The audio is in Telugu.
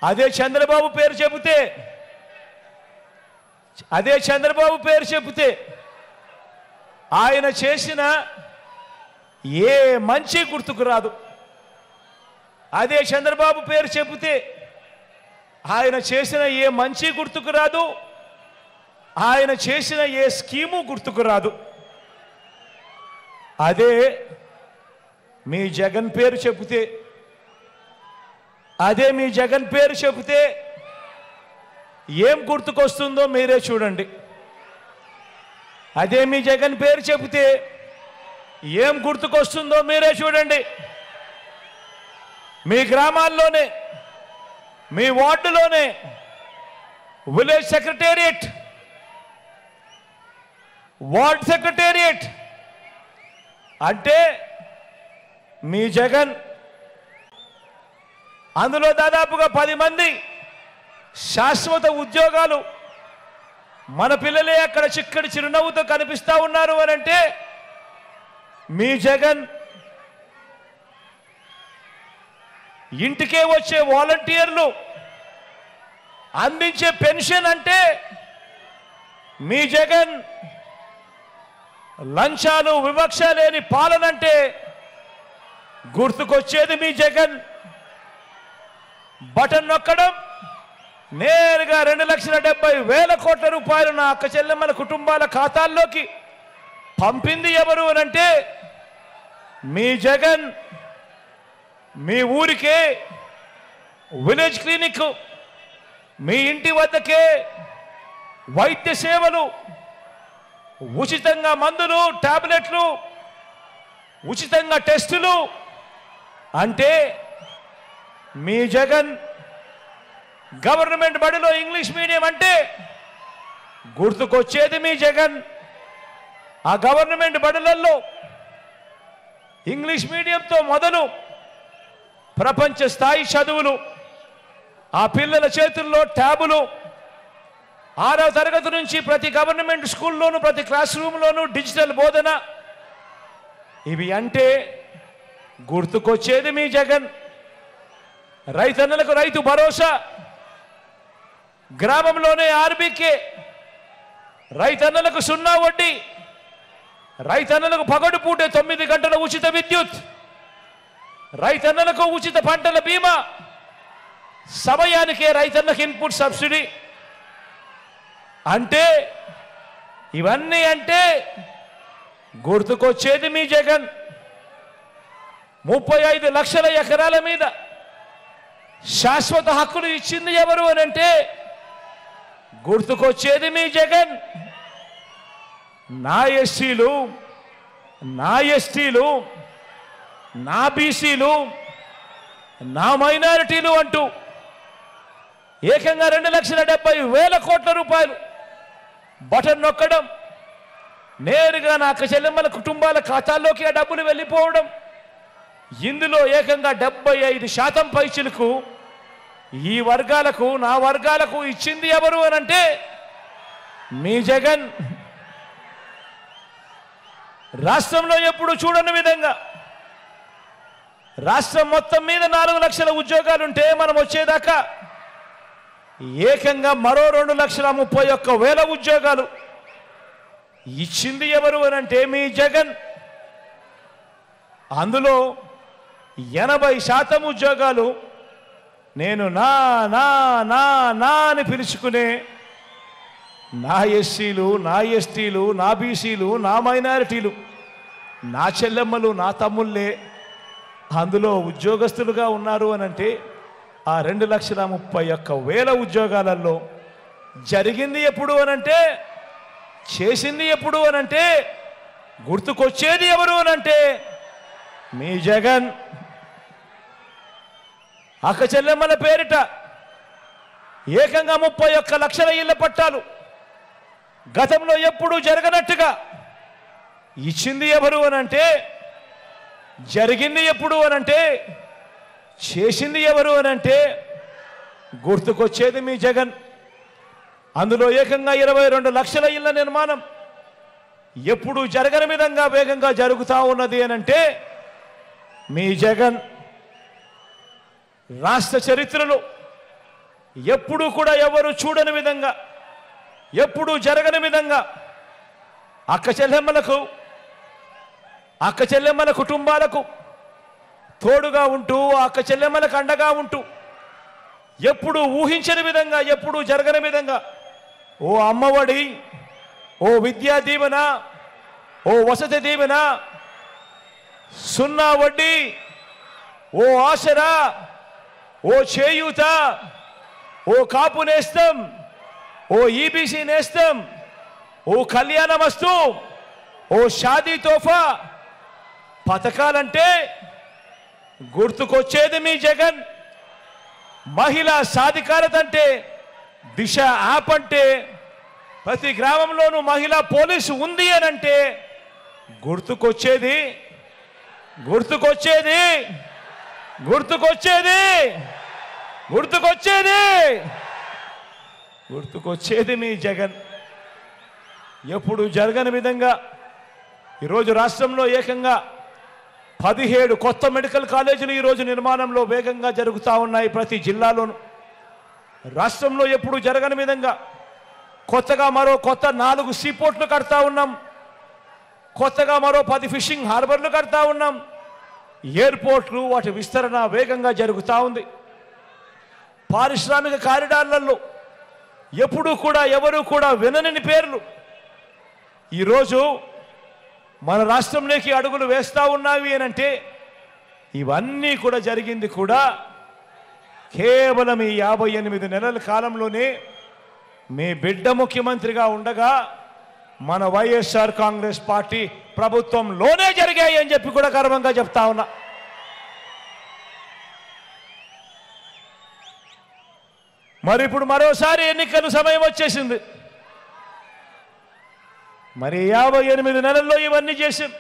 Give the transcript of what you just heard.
అదే చంద్రబాబు పేరు చెబితే ఆయన చేసిన ఏ మంచి గుర్తుకు రాదు. అదే చంద్రబాబు పేరు చెబితే ఆయన చేసిన ఏ మంచి గుర్తుకు రాదు, ఆయన చేసిన ఏ స్కీము గుర్తుకు రాదు. అదే మీ జగన్ పేరు చెబితే ఏం గుర్తుకొస్తుందో మీరే చూడండి. అదే మీ జగన్ పేరు చెబితే ఏం గుర్తుకొస్తుందో మీరే చూడండి. మీ గ్రామాల్లోనే, మీ వార్డులోనే విలేజ్ సెక్రటేరియట్, వార్డ్ సెక్రటేరియట్ అంటే మీ జగన్. అందులో దాదాపుగా 10 మంది శాశ్వత ఉద్యోగాలు. మన పిల్లలే అక్కడ చిక్కడి చిరునవ్వుతో కనిపిస్తా ఉన్నారు అని అంటే మీ జగన్. ఇంటికే వచ్చే వాలంటీర్లు అందించే పెన్షన్ అంటే మీ జగన్. లంచాలు వివక్ష లేని పాలనంటే గుర్తుకొచ్చేది మీ జగన్. బటన్ నొక్కడం, నేరుగా 2,70,000 కోట్ల రూపాయలు నా అక్క చెల్లెమ్మల కుటుంబాల ఖాతాల్లోకి పంపింది ఎవరు అనంటే మీ జగన్. మీ ఊరికే విలేజ్ క్లినిక్, మీ ఇంటి వద్దకే వైద్య సేవలు, ఉచితంగా మందులు, టాబ్లెట్లు, ఉచితంగా టెస్టులు అంటే మీ జగన్. గవర్నమెంట్ బడిలో ఇంగ్లీష్ మీడియం అంటే గుర్తుకొచ్చేది మీ జగన్. ఆ గవర్నమెంట్ బడులలో ఇంగ్లీష్ మీడియంతో మొదలు ప్రపంచ స్థాయి చదువులు, ఆ పిల్లల చేతుల్లో ట్యాబులు, 6వ తరగతి నుంచి ప్రతి గవర్నమెంట్ స్కూల్లోనూ ప్రతి క్లాస్ రూమ్లోనూ డిజిటల్ బోధన. ఇవి అంటే గుర్తుకొచ్చేది మీ జగన్. రైతన్నలకు రైతు భరోసా, గ్రామంలోనే ఆర్బీకే, రైతన్నలకు 0 వడ్డీ, రైతన్నలకు పగడుపూట 9 గంటల ఉచిత విద్యుత్, రైతన్నలకు ఉచిత పంటల బీమా, సమయానికే రైతన్నకు ఇన్పుట్ సబ్సిడీ. అంటే ఇవన్నీ అంటే గుర్తుకొచ్చేది మీ జగన్. 35 లక్షల ఎకరాల మీద శాశ్వత హక్కులు ఇచ్చింది ఎవరు అనంటే గుర్తుకొచ్చేది మీ జగన్. నా ఎస్సీలు, నా ఎస్టీలు, నా బీసీలు, నా మైనారిటీలు అంటూ ఏకంగా 2,70,000 కోట్ల రూపాయలు బటన్ నొక్కడం, నేరుగా నా అక్క చెల్లెమ్మల కుటుంబాల ఖాతాల్లోకి ఆ డబ్బులు వెళ్ళిపోవడం. ఇందులో ఏకంగా 75% పైచిలకు ఈ వర్గాలకు, నా వర్గాలకు ఇచ్చింది ఎవరు అనంటే మీ జగన్. రాష్ట్రంలో ఎప్పుడు చూడని విధంగా రాష్ట్రం మొత్తం మీద 4 లక్షల ఉద్యోగాలుంటే మనం వచ్చేదాకా ఏకంగా మరో 2,31,000 ఉద్యోగాలు ఇచ్చింది ఎవరు అనంటే మీ జగన్. అందులో 80% ఉద్యోగాలు నేను నా నా నా నా అని పిలుచుకునే నా ఎస్సీలు, నా ఎస్టీలు, నా బీసీలు, నా మైనారిటీలు, నా చెల్లెమ్మలు, నా తమ్ముళ్ళే అందులో ఉద్యోగస్తులుగా ఉన్నారు అనంటే ఆ 2,31,000 ఉద్యోగాలలో జరిగింది ఎప్పుడు అనంటే, చేసింది ఎప్పుడు అనంటే, గుర్తుకొచ్చేది ఎవరు అనంటే మీ జగన్. అక్క చెల్లెమ్మల పేరిట ఏకంగా 31 లక్షల ఇళ్ల పట్టాలు గతంలో ఎప్పుడూ జరగనట్టుగా ఇచ్చింది ఎవరు అనంటే, జరిగింది ఎప్పుడు అనంటే, చేసింది ఎవరు అనంటే గుర్తుకొచ్చేది మీ జగన్. అందులో ఏకంగా 22 లక్షల ఇళ్ల నిర్మాణం ఎప్పుడు జరగని విధంగా వేగంగా జరుగుతూ ఉన్నది అనంటే మీ జగన్. రాష్ట్ర చరిత్రలో ఎప్పుడూ కూడా ఎవరు చూడని విధంగా, ఎప్పుడూ జరగని విధంగా అక్క చెల్లెమ్మల కుటుంబాలకు తోడుగా ఉంటూ, అక్క చెల్లెమ్మలకు అండగా ఉంటూ, ఎప్పుడు ఊహించని విధంగా, ఎప్పుడు జరగని విధంగా ఓ అమ్మఒడి, ఓ విద్యా దీవెన, ఓ వసతి దీవెన, సున్నా వడ్డీ, ఓ ఆసరా, ఓ చేయూత, ఓ కాపు నేస్తం, ఓ ఈబీసీ నేస్తం, ఓ కళ్యాణమస్తు, ఓ షాదీ తోఫా పథకాలంటే గుర్తుకొచ్చేది మీ జగన్. మహిళా సాధికారత అంటే దిశ యాప్ అంటే, ప్రతి గ్రామంలోనూ మహిళా పోలీసు ఉంది అని అంటే గుర్తుకొచ్చేది గుర్తుకొచ్చేది గుర్తుకొచ్చేది గుర్తుకొచ్చేది గుర్తుకొచ్చేది మీ జగన్. ఎప్పుడు జరగని విధంగా ఈరోజు రాష్ట్రంలో ఏకంగా 17 కొత్త మెడికల్ కాలేజీలు ఈరోజు నిర్మాణంలో వేగంగా జరుగుతూ ఉన్నాయి ప్రతి జిల్లాలోనూ. రాష్ట్రంలో ఎప్పుడు జరగని విధంగా కొత్తగా మరో 4 సీపోర్ట్లు కడతా ఉన్నాం. కొత్తగా మరో 10 ఫిషింగ్ హార్బర్లు కడతా ఉన్నాం. ఎయిర్పోర్ట్లు వాటి విస్తరణ వేగంగా జరుగుతూ ఉంది. పారిశ్రామిక కారిడార్లలో ఎప్పుడూ కూడా ఎవరు కూడా వినని పేర్లు ఈరోజు మన రాష్ట్రంలోకి అడుగులు వేస్తూ ఉన్నావి అని అంటే, ఇవన్నీ కూడా జరిగింది కూడా కేవలం ఈ 58 నెలల కాలంలోనే మీ బిడ్డ ముఖ్యమంత్రిగా ఉండగా మన వైఎస్ఆర్ కాంగ్రెస్ పార్టీ ప్రభుత్వంలోనే జరిగాయి అని చెప్పి కూడా గర్వంగా చెప్తా ఉన్నా. మరి ఇప్పుడు మరోసారి ఎన్నికల సమయం వచ్చేసింది. మరి 58 నెలల్లో ఇవన్నీ చేశాం.